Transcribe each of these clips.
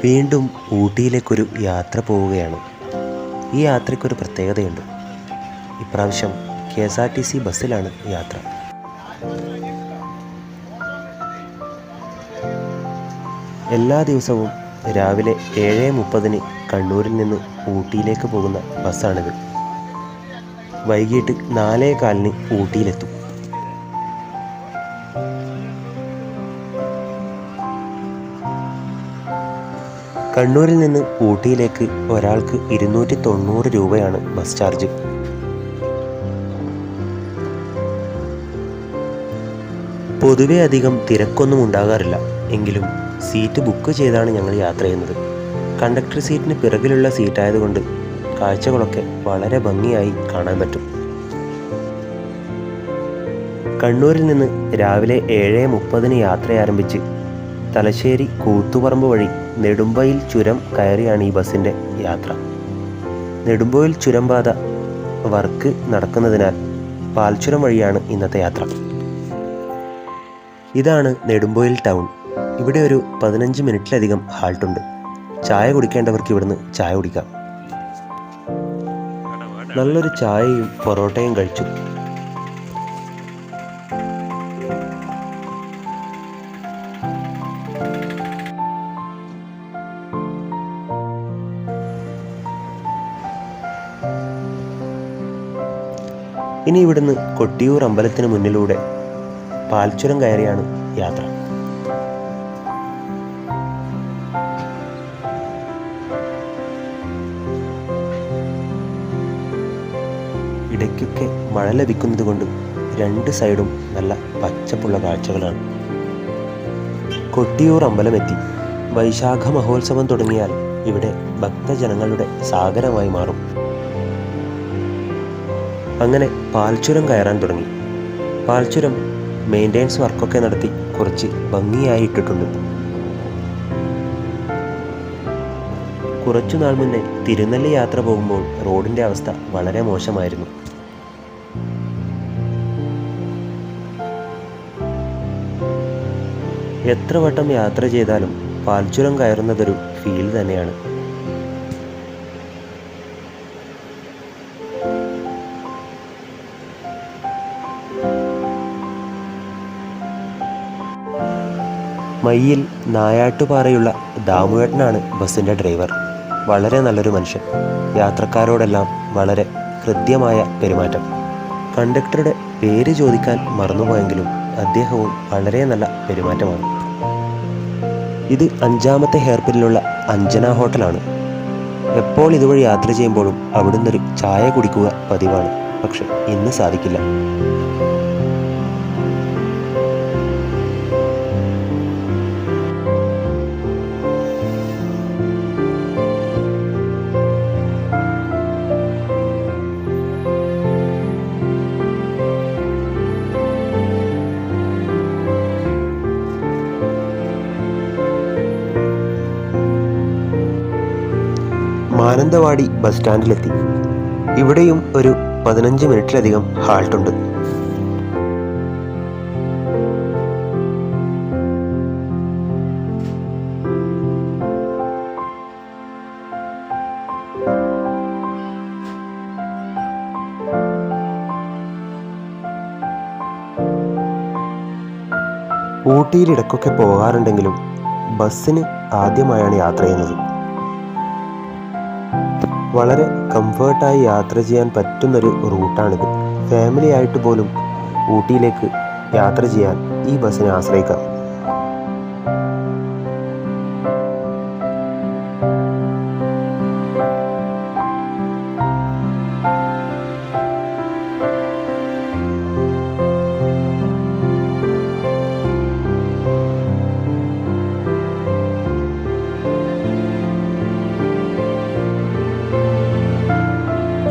വീണ്ടും ഊട്ടിയിലേക്കൊരു യാത്ര പോവുകയാണ്. ഈ യാത്രയ്ക്കൊരു പ്രത്യേകതയുണ്ട്. ഇപ്രാവശ്യം KSRTC ബസ്സിലാണ് യാത്ര. എല്ലാ ദിവസവും രാവിലെ 7:30 കണ്ണൂരിൽ നിന്ന് ഊട്ടിയിലേക്ക് പോകുന്ന ബസ്സാണിത്. വൈകിട്ട് 4:15 ഊട്ടിയിലെത്തും. കണ്ണൂരിൽ നിന്ന് ഊട്ടിയിലേക്ക് ഒരാൾക്ക് 290 രൂപയാണ് ബസ് ചാർജ്. പൊതുവെ അധികം തിരക്കൊന്നും ഉണ്ടാകാറില്ല. എങ്കിലും സീറ്റ് ബുക്ക് ചെയ്താണ് ഞങ്ങൾ യാത്ര ചെയ്യുന്നത്. കണ്ടക്ടർ സീറ്റിന് പിറകിലുള്ള സീറ്റായതുകൊണ്ട് കാഴ്ചകളൊക്കെ വളരെ ഭംഗിയായി കാണാൻ പറ്റും. കണ്ണൂരിൽ നിന്ന് രാവിലെ 7:30 യാത്ര ആരംഭിച്ച് തലശ്ശേരി കൂത്തുപറമ്പ് വഴി നെടുമ്പയിൽ ചുരം കയറിയാണ് ഈ ബസ്സിൻ്റെ യാത്ര. നെടുമ്പയിൽ ചുരം പാത വർക്ക് നടക്കുന്നതിനാൽ പാൽച്ചുരം വഴിയാണ് ഇന്നത്തെ യാത്ര. ഇതാണ് നെടുമ്പയിൽ ടൗൺ. ഇവിടെ ഒരു 15 മിനിറ്റിലധികം ഹാൾട്ടുണ്ട്. ചായ കുടിക്കേണ്ടവർക്ക് ഇവിടുന്ന് ചായ കുടിക്കാം. നല്ലൊരു ചായയും പൊറോട്ടയും കഴിച്ചു. ഇനി ഇവിടുന്ന് കൊട്ടിയൂർ അമ്പലത്തിന് മുന്നിലൂടെ പാൽച്ചുരം കയറിയാണ് യാത്ര. ഇടയ്ക്കൊക്കെ മഴ ലഭിക്കുന്നത് കൊണ്ട് രണ്ട് സൈഡും നല്ല പച്ചപ്പുള്ള കാഴ്ചകളാണ്. കൊട്ടിയൂർ അമ്പലമെത്തി. വൈശാഖ മഹോത്സവം തുടങ്ങിയാൽ ഇവിടെ ഭക്തജനങ്ങളുടെ സാഗരമായി മാറും. അങ്ങനെ പാൽച്ചുരം കയറാൻ തുടങ്ങി. പാൽച്ചുരം മെയിൻ്റെനൻസ് വർക്കൊക്കെ നടത്തി കുറച്ച് ഭംഗിയായി ഇട്ടിട്ടുണ്ട്. കുറച്ചു നാൾ മുന്നേ തിരുനെല്ലി യാത്ര പോകുമ്പോൾ റോഡിൻ്റെ അവസ്ഥ വളരെ മോശമായിരുന്നു. എത്ര വട്ടം യാത്ര ചെയ്താലും പാൽച്ചുരം കയറുന്നതൊരു ഫീൽ തന്നെയാണ്. മയ്യിൽ നായാട്ടുപാറയുള്ള ദാമുവേട്ടനാണ് ബസ്സിൻ്റെ ഡ്രൈവർ. വളരെ നല്ലൊരു മനുഷ്യൻ. യാത്രക്കാരോടെല്ലാം വളരെ ഹൃദ്യമായ പെരുമാറ്റം. കണ്ടക്ടറുടെ പേര് ചോദിക്കാൻ മറന്നുപോയെങ്കിലും അദ്ദേഹവും വളരെ നല്ല പെരുമാറ്റമാണ്. ഇത് 5ാമത്തെ ഹെയർപിന്നിലുള്ള അഞ്ജന ഹോട്ടലാണ്. എപ്പോൾ ഇതുവഴി യാത്ര ചെയ്യുമ്പോഴും അവിടുന്നൊരു ചായ കുടിക്കുക പതിവാണ്. പക്ഷെ ഇന്ന് സാധിക്കില്ല. മാനന്തവാടി ബസ് സ്റ്റാൻഡിലെത്തി. ഇവിടെയും ഒരു 15 മിനിറ്റിലധികം ഹാൾട്ടുണ്ട്. ഊട്ടിയിൽ ഇടയ്ക്കൊക്കെ പോകാറുണ്ടെങ്കിലും ബസ്സിന് ആദ്യമായാണ് യാത്ര ചെയ്യുന്നത്. വളരെ കംഫേർട്ടായി യാത്ര ചെയ്യാൻ പറ്റുന്നൊരു റൂട്ടാണിത്. ഫാമിലി ആയിട്ട് പോലും ഊട്ടിയിലേക്ക് യാത്ര ചെയ്യാൻ ഈ ബസ്സിനെ ആശ്രയിക്കാം.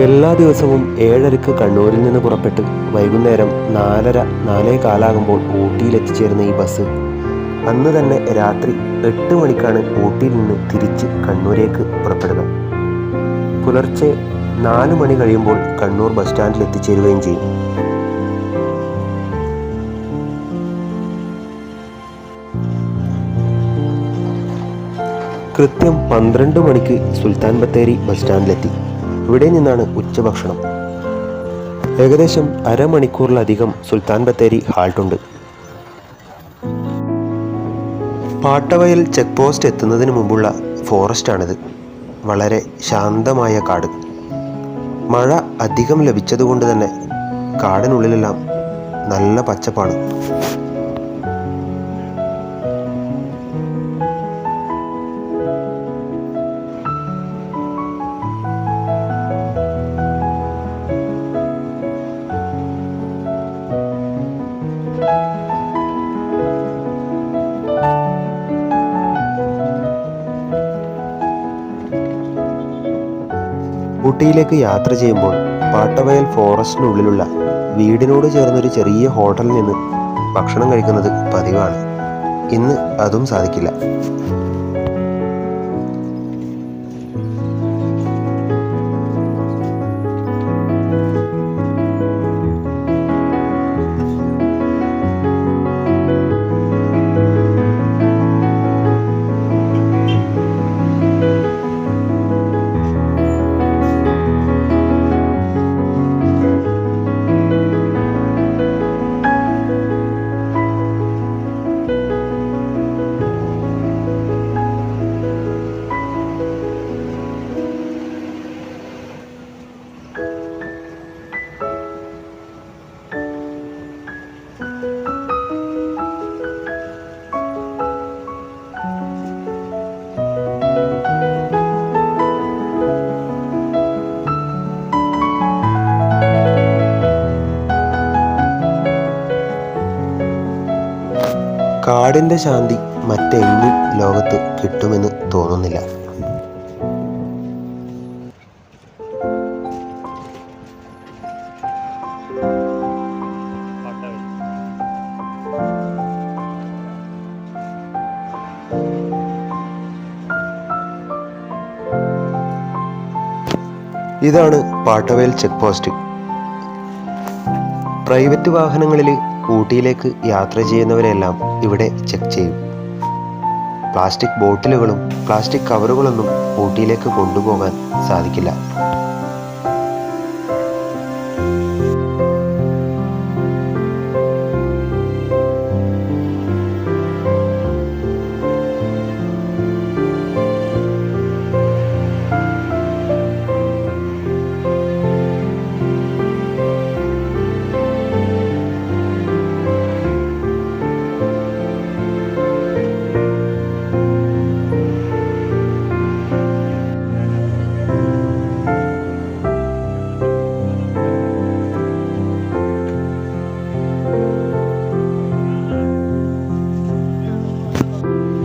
എല്ലാ ദിവസവും 7:30 കണ്ണൂരിൽ നിന്ന് പുറപ്പെട്ട് വൈകുന്നേരം 4:45 ഊട്ടിയിലെത്തിച്ചേരുന്ന ഈ ബസ് അന്ന് തന്നെ രാത്രി 8 മണിക്കാണ് ഊട്ടിയിൽ നിന്ന് തിരിച്ച് കണ്ണൂരേക്ക് പുറപ്പെടുക. പുലർച്ചെ 4 മണി കഴിയുമ്പോൾ കണ്ണൂർ ബസ് സ്റ്റാൻഡിൽ എത്തിച്ചേരുകയും ചെയ്യും. കൃത്യം 12 മണിക്ക് സുൽത്താൻ ബത്തേരി ബസ് സ്റ്റാൻഡിലെത്തി. ഇവിടെ നിന്നാണ് ഉച്ചഭക്ഷണം. ഏകദേശം അരമണിക്കൂറിലധികം സുൽത്താൻ ബത്തേരി ഹാൾട്ടുണ്ട്. പാട്ടവയൽ ചെക്ക് പോസ്റ്റ് എത്തുന്നതിന് മുമ്പുള്ള ഫോറസ്റ്റാണിത്. വളരെ ശാന്തമായ കാട്. മഴ അധികം ലഭിച്ചതുകൊണ്ട് തന്നെ കാടിനുള്ളിലെല്ലാം നല്ല പച്ചപ്പാണ്. ഊട്ടിയിലേക്ക് യാത്ര ചെയ്യുമ്പോൾ പാട്ടവയൽ ഫോറസ്റ്റിനുള്ളിലുള്ള വീടിനോട് ചേർന്നൊരു ചെറിയ ഹോട്ടലിൽ നിന്ന് ഭക്ഷണം കഴിക്കുന്നത് പതിവാണ്. ഇന്ന് അതും സാധിക്കില്ല. കാടിൻ്റെ ശാന്തി മറ്റെങ്ങും ലോകത്ത് കിട്ടുമെന്ന് തോന്നുന്നില്ല. ഇതാണ് പാട്ടവയൽ ചെക്ക് പോസ്റ്റ്. പ്രൈവറ്റ് വാഹനങ്ങളിൽ ഊട്ടിയിലേക്ക് യാത്ര ചെയ്യുന്നവരെല്ലാം ഇവിടെ ചെക്ക് ചെയ്യും. പ്ലാസ്റ്റിക് ബോട്ടിലുകളും പ്ലാസ്റ്റിക് കവറുകളൊന്നും ഊട്ടിയിലേക്ക് കൊണ്ടുപോകാൻ സാധിക്കില്ല.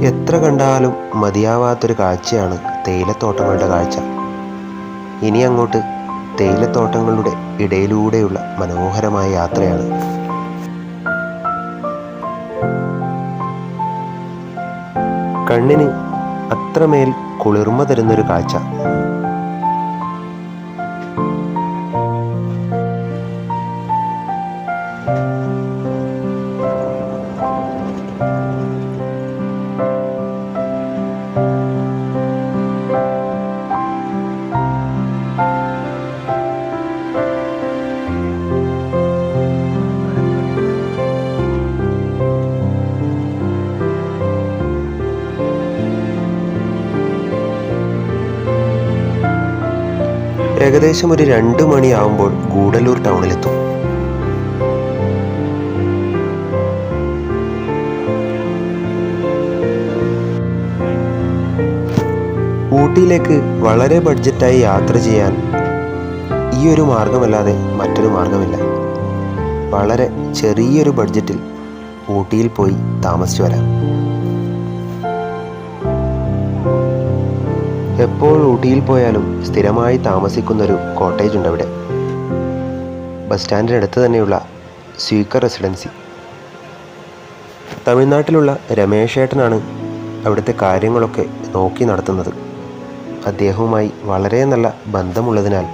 എത്ര കണ്ടാലും മതിയാവാത്തൊരു കാഴ്ചയാണ് തേയിലത്തോട്ടങ്ങളുടെ കാഴ്ച. ഇനി അങ്ങോട്ട് തേയിലത്തോട്ടങ്ങളുടെ ഇടയിലൂടെയുള്ള മനോഹരമായ യാത്രയാണ്. കണ്ണിന് അത്രമേൽ കുളിർമ തരുന്നൊരു കാഴ്ച. ഏകദേശം ഒരു 2 മണിയാവുമ്പോൾ ഗൂഡല്ലൂർ ടൗണിലെത്തും. ഊട്ടിയിലേക്ക് വളരെ ബഡ്ജറ്റായി യാത്ര ചെയ്യാൻ ഈ ഒരു മാർഗമല്ലാതെ മറ്റൊരു മാർഗമില്ല. വളരെ ചെറിയൊരു ബഡ്ജറ്റിൽ ഊട്ടിയിൽ പോയി താമസിച്ചു വരാം. എപ്പോൾ ഊട്ടിയിൽ പോയാലും സ്ഥിരമായി താമസിക്കുന്നൊരു കോട്ടേജ് ഉണ്ട് അവിടെ. ബസ് സ്റ്റാൻഡിനടുത്ത് തന്നെയുള്ള സ്വീക്കർ റെസിഡൻസി. തമിഴ്നാട്ടിലുള്ള രമേശേട്ടനാണ് അവിടുത്തെ കാര്യങ്ങളൊക്കെ നോക്കി നടത്തുന്നത്. അദ്ദേഹവുമായി വളരെ നല്ല ബന്ധമുള്ളതിനാൽ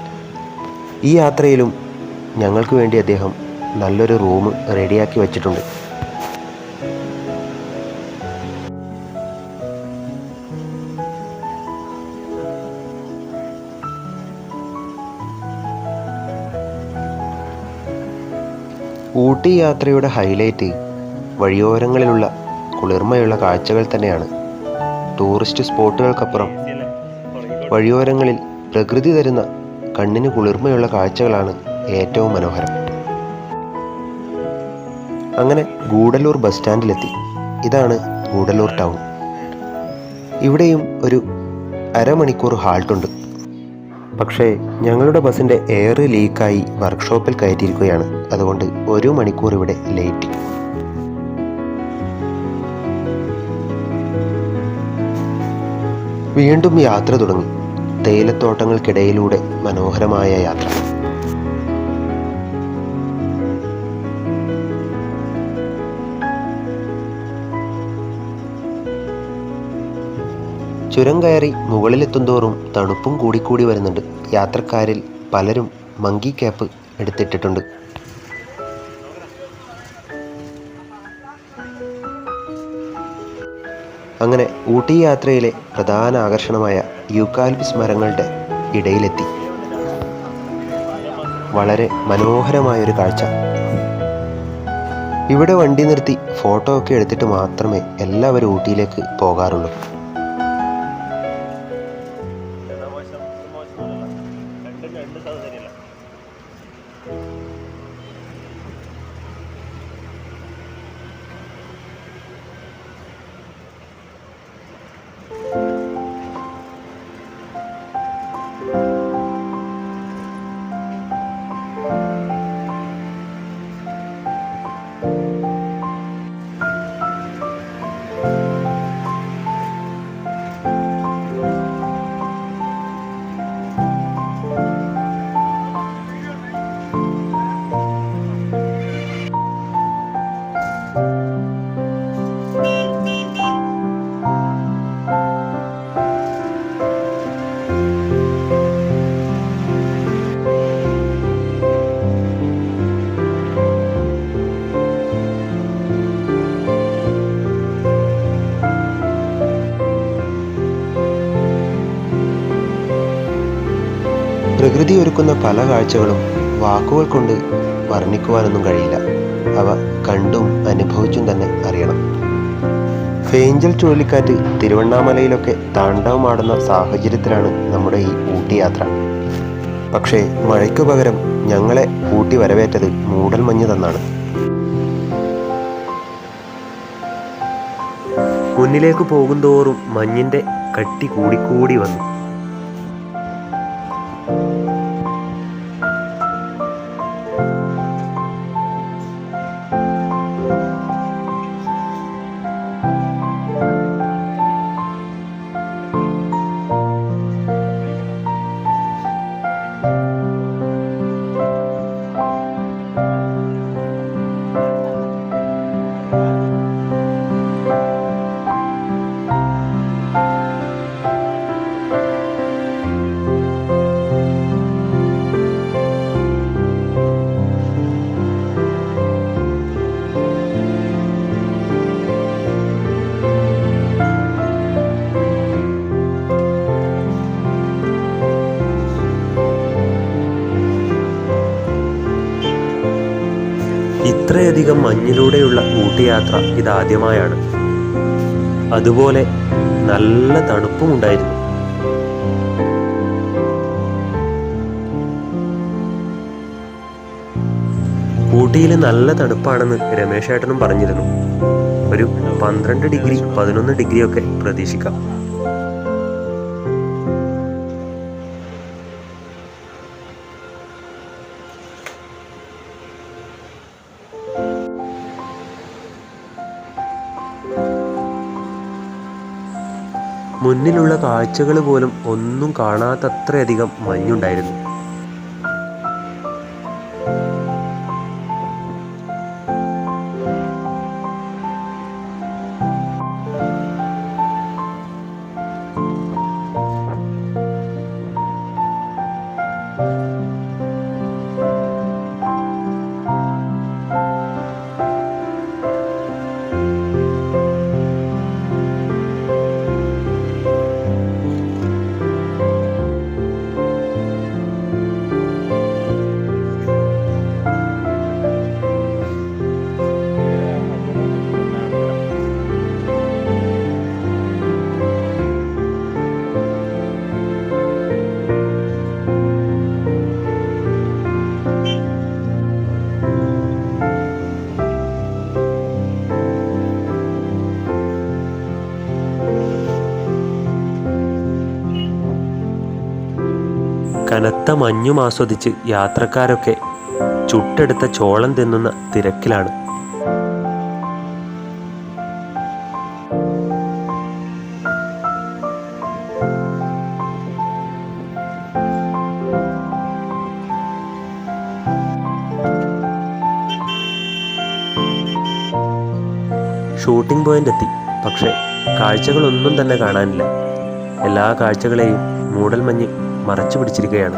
ഈ യാത്രയിലും ഞങ്ങൾക്ക് വേണ്ടി അദ്ദേഹം നല്ലൊരു റൂം റെഡിയാക്കി വച്ചിട്ടുണ്ട്. ഊട്ടി യാത്രയുടെ ഹൈലൈറ്റ് വഴിയോരങ്ങളിലുള്ള കുളിർമയുള്ള കാഴ്ചകൾ തന്നെയാണ്. ടൂറിസ്റ്റ് സ്പോട്ടുകൾക്കപ്പുറം വഴിയോരങ്ങളിൽ പ്രകൃതി തരുന്ന കണ്ണിന് കുളിർമയുള്ള കാഴ്ചകളാണ് ഏറ്റവും മനോഹരം. അങ്ങനെ ഗൂഡല്ലൂർ ബസ് സ്റ്റാൻഡിലെത്തി. ഇതാണ് ഗൂഡല്ലൂർ ടൗൺ. ഇവിടെയും ഒരു അരമണിക്കൂർ ഹാൾട്ടുണ്ട്. പക്ഷേ ഞങ്ങളുടെ ബസ്സിൻ്റെ എയർ ലീക്കായി വർക്ക്ഷോപ്പിൽ കയറ്റിയിരിക്കുകയാണ്. അതുകൊണ്ട് 1 മണിക്കൂർ ഇവിടെ ലേറ്റ്. വീണ്ടും യാത്ര തുടങ്ങി. തേയിലത്തോട്ടങ്ങൾക്കിടയിലൂടെ മനോഹരമായ യാത്ര. ചുരം കയറി മുകളിലെത്തുന്തോറും തണുപ്പും കൂടിക്കൂടി വരുന്നുണ്ട്. യാത്രക്കാരിൽ പലരും മങ്കി ക്യാപ്പ് എടുത്തിട്ടിട്ടുണ്ട്. അങ്ങനെ ഊട്ടി യാത്രയിലെ പ്രധാന ആകർഷണമായ യൂക്കാലിപ്സ് മരങ്ങളുടെ ഇടയിലെത്തി. വളരെ മനോഹരമായൊരു കാഴ്ച. ഇവിടെ വണ്ടി നിർത്തി ഫോട്ടോ ഒക്കെ എടുത്തിട്ട് മാത്രമേ എല്ലാവരും ഊട്ടിയിലേക്ക് പോകാറുള്ളൂ. പ്രകൃതി ഒരുക്കുന്ന പല കാഴ്ചകളും വാക്കുകൾ കൊണ്ട് വർണ്ണിക്കുവാനൊന്നും കഴിയില്ല. അവ കണ്ടും അനുഭവിച്ചും തന്നെ അറിയണം. ഫേഞ്ചൽ ചുഴലിക്കാറ്റ് തിരുവണ്ണാമലയിലൊക്കെ താണ്ഡവമാടുന്ന സാഹചര്യത്തിലാണ് നമ്മുടെ ഈ ഊട്ടി യാത്ര. പക്ഷേ മഴയ്ക്കു പകരം ഞങ്ങളെ ഊട്ടി വരവേറ്റത് മൂടൽമഞ്ഞ് തന്നാണ്. മുന്നിലേക്ക് പോകുന്തോറും മഞ്ഞിൻ്റെ കട്ടി കൂടിക്കൂടി വന്നു. ഇത്രയധികം മഞ്ഞിലൂടെയുള്ള ഊട്ടിയാത്ര ഇതാദ്യമായാണ്. അതുപോലെ നല്ല തണുപ്പുമുണ്ടായിരുന്നു. ഊട്ടിയിൽ നല്ല തണുപ്പാണെന്ന് രമേശേട്ടനും പറഞ്ഞിരുന്നു. ഒരു 12 ഡിഗ്രി 11 ഡിഗ്രിയൊക്കെ പ്രതീക്ഷിക്കാം. മുന്നിലുള്ള കാഴ്ചകൾ പോലും ഒന്നും കാണാത്തത്രയധികം മഞ്ഞുണ്ടായിരുന്നു. കനത്ത മഞ്ഞും ആസ്വദിച്ച് യാത്രക്കാരൊക്കെ ചുട്ടെടുത്ത ചോളം തിന്നുന്ന തിരക്കിലാണ്. ഷൂട്ടിംഗ് പോയിന്റ് എത്തി. പക്ഷേ കാഴ്ചകളൊന്നും തന്നെ കാണാനില്ല. എല്ലാ കാഴ്ചകളെയും മൂടൽമഞ്ഞ് മറച്ചു പിടിച്ചിരിക്കുകയാണ്.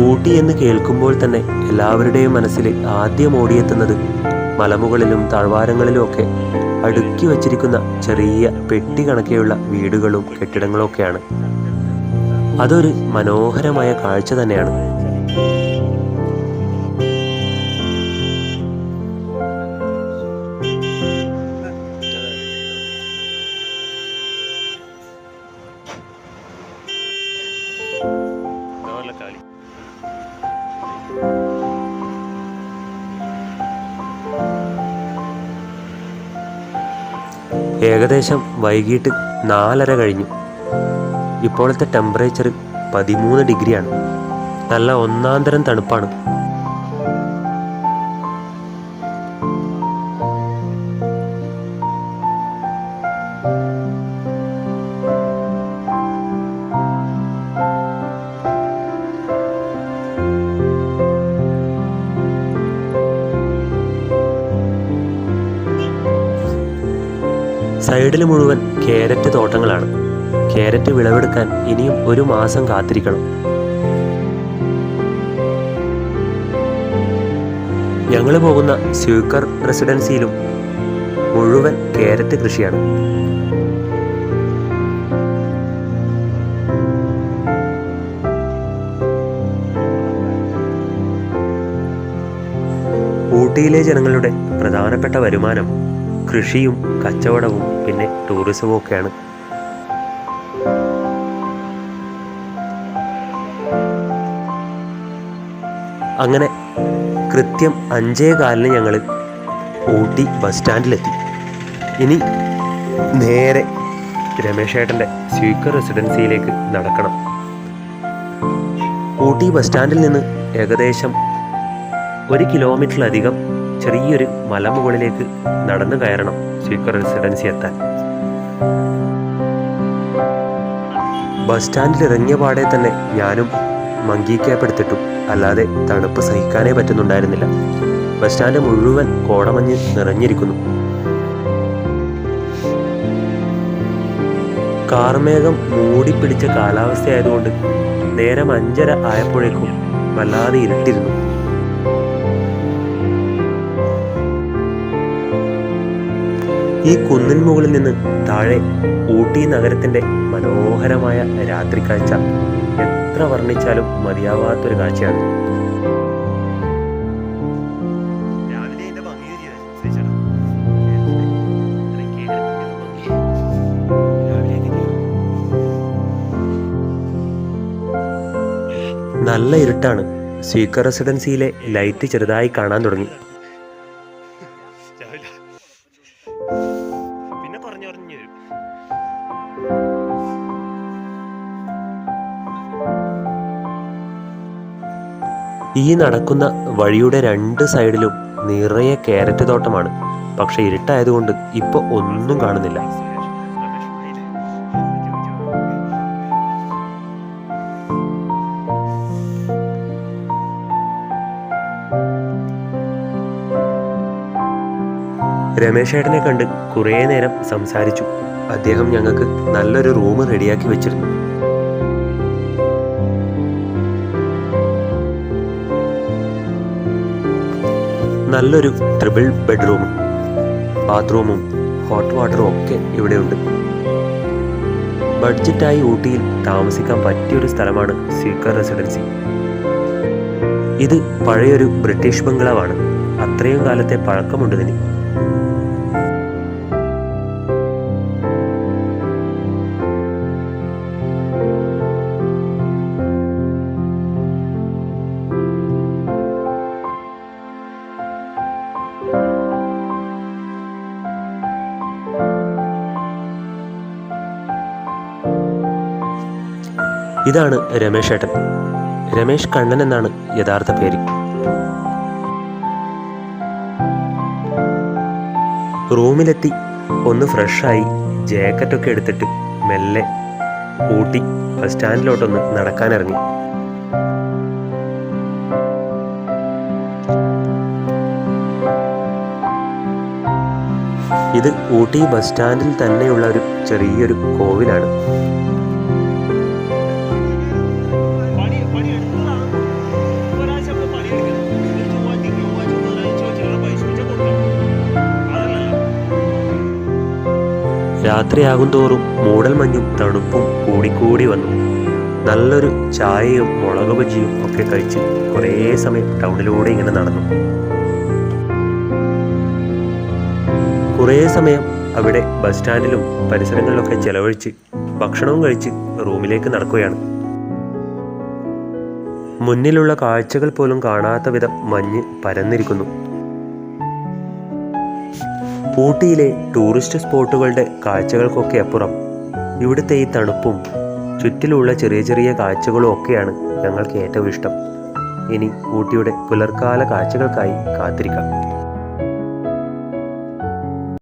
ഊട്ടി എന്ന് കേൾക്കുമ്പോൾ തന്നെ എല്ലാവരുടെയും മനസ്സിൽ ആദ്യം ഓടിയെത്തുന്നത് മലമുകളിലും താഴ്വാരങ്ങളിലും ഒക്കെ അടുക്കി വച്ചിരിക്കുന്ന ചെറിയ പെട്ടി കണക്കെയുള്ള വീടുകളും കെട്ടിടങ്ങളും ഒക്കെയാണ്. അതൊരു മനോഹരമായ കാഴ്ച തന്നെയാണ്. ഏകദേശം വൈകിട്ട് 4:30 കഴിഞ്ഞു. ഇപ്പോഴത്തെ ടെമ്പറേച്ചർ 13 ഡിഗ്രിയാണ്. നല്ല ഒന്നാന്തരം തണുപ്പാണ്. സൈഡിൽ മുഴുവൻ ക്യാരറ്റ് തോട്ടങ്ങളാണ്. ക്യാരറ്റ് വിളവെടുക്കാൻ ഇനിയും 1 മാസം കാത്തിരിക്കണം. ഞങ്ങൾ പോകുന്ന സ്യൂക്കർ റെസിഡൻസിയിലും മുഴുവൻ ക്യാരറ്റ് കൃഷിയാണ്. ഊട്ടിയിലെ ജനങ്ങളുടെ പ്രധാനപ്പെട്ട വരുമാനം കൃഷിയും കച്ചവടവും പിന്നെ ടൂറിസവും ഒക്കെയാണ്. അങ്ങനെ കൃത്യം 5:15 ഞങ്ങൾ ഊട്ടി ബസ് സ്റ്റാൻഡിലെത്തി. ഇനി നേരെ രമേശ് ഏട്ടൻ്റെ സ്യൂക്കർ റെസിഡൻസിയിലേക്ക് നടക്കണം. ഊട്ടി ബസ് സ്റ്റാൻഡിൽ നിന്ന് ഏകദേശം 1 കിലോമീറ്ററിലധികം ചെറിയൊരു മലമുകളിലേക്ക് നടന്നു കയറണം സ്യൂക്കർ റെസിഡൻസി എത്താൻ. ബസ് സ്റ്റാൻഡിൽ ഇറങ്ങിയ പാടെ തന്നെ ഞാനും മങ്കി ക്യാപ്പ് എടുത്തിട്ടു. അല്ലാതെ തണുപ്പ് സഹിക്കാനേ പറ്റുന്നുണ്ടായിരുന്നില്ല. ബസ് സ്റ്റാൻഡ് മുഴുവൻ കോടമഞ്ഞ് നിറഞ്ഞിരിക്കുന്നു. കാർമേഘം മൂടിപ്പിടിച്ച കാലാവസ്ഥയായതുകൊണ്ട് നേരം 5:30 ആയപ്പോഴേക്കും വല്ലാതെ ഇരുട്ടിരുന്നു. ഈ കുന്നിൻ മുകളിൽ നിന്ന് താഴെ ഊട്ടി നഗരത്തിൻ്റെ മനോഹരമായ രാത്രി കാഴ്ച എത്ര വർണ്ണിച്ചാലും മതിയാവാത്തൊരു കാഴ്ചയാണ്. നല്ല ഇരുട്ടാണ്. സ്യൂക്കർ റെസിഡൻസിയിലെ ലൈറ്റ് ചെറുതായി കാണാൻ തുടങ്ങി. ഈ നടക്കുന്ന വഴിയുടെ 2 സൈഡിലും നിറയെ ക്യാരറ്റ് തോട്ടമാണ്. പക്ഷെ ഇരുട്ടായതുകൊണ്ട് ഇപ്പോൾ ഒന്നും കാണുന്നില്ല. രമേശ് ഏട്ടനെ കണ്ട് കുറേ നേരം സംസാരിച്ചു. അദ്ദേഹം ഞങ്ങൾക്ക് നല്ലൊരു റൂം റെഡിയാക്കി വെച്ചിരുന്നു. നല്ലൊരു ട്രിപ്പിൾ ബെഡ്റൂമും ബാത്റൂമും ഹോട്ട് വാട്ടറും ഒക്കെ ഇവിടെയുണ്ട്. ബഡ്ജറ്റായി ഊട്ടിയിൽ താമസിക്കാൻ പറ്റിയൊരു സ്ഥലമാണ് സീക്കർ റെസിഡൻസി. ഇത് പഴയൊരു ബ്രിട്ടീഷ് ബംഗ്ലാവാണ്. അത്രയും കാലത്തെ പഴക്കമുണ്ടതിന്. ഇതാണ് രമേശ് ഏട്ടൻ. രമേശ് കണ്ണൻ എന്നാണ് യഥാർത്ഥ പേര്. റൂമിലെത്തി ഒന്ന് ഫ്രഷായി ജാക്കറ്റൊക്കെ എടുത്തിട്ട് മെല്ലെ ഊട്ടി ബസ് സ്റ്റാൻഡിലോട്ടൊന്ന് നടക്കാനിറങ്ങി. ഇത് ഊട്ടി ബസ് സ്റ്റാൻഡിൽ തന്നെയുള്ള ഒരു ചെറിയൊരു കോവിലാണ്. രാത്രിയാകും തോറും മൂടൽമഞ്ഞും തണുപ്പും കൂടിക്കൂടി വന്നു. നല്ലൊരു ചായയും മുളക് ബജിയും ഒക്കെ കഴിച്ച് കുറേ സമയം ടൗണിലൂടെ ഇങ്ങനെ നടന്നു. കുറേ സമയം അവിടെ ബസ് സ്റ്റാൻഡിലും പരിസരങ്ങളിലൊക്കെ ചെലവഴിച്ച് ഭക്ഷണവും കഴിച്ച് റൂമിലേക്ക് നടക്കുകയാണ്. മുന്നിലുള്ള കാഴ്ചകൾ പോലും കാണാത്ത വിധം മഞ്ഞ് പരന്നിരിക്കുന്നു. ഊട്ടിയിലെ ടൂറിസ്റ്റ് സ്പോട്ടുകളുടെ കാഴ്ചകൾക്കൊക്കെ അപ്പുറം ഇവിടുത്തെ ഈ തണുപ്പും ചുറ്റിലുള്ള ചെറിയ ചെറിയ കാഴ്ചകളും ഒക്കെയാണ് ഞങ്ങൾക്ക് ഏറ്റവും ഇഷ്ടം. ഇനി ഊട്ടിയുടെ പുലർക്കാല കാഴ്ചകൾക്കായി കാത്തിരിക്കാം.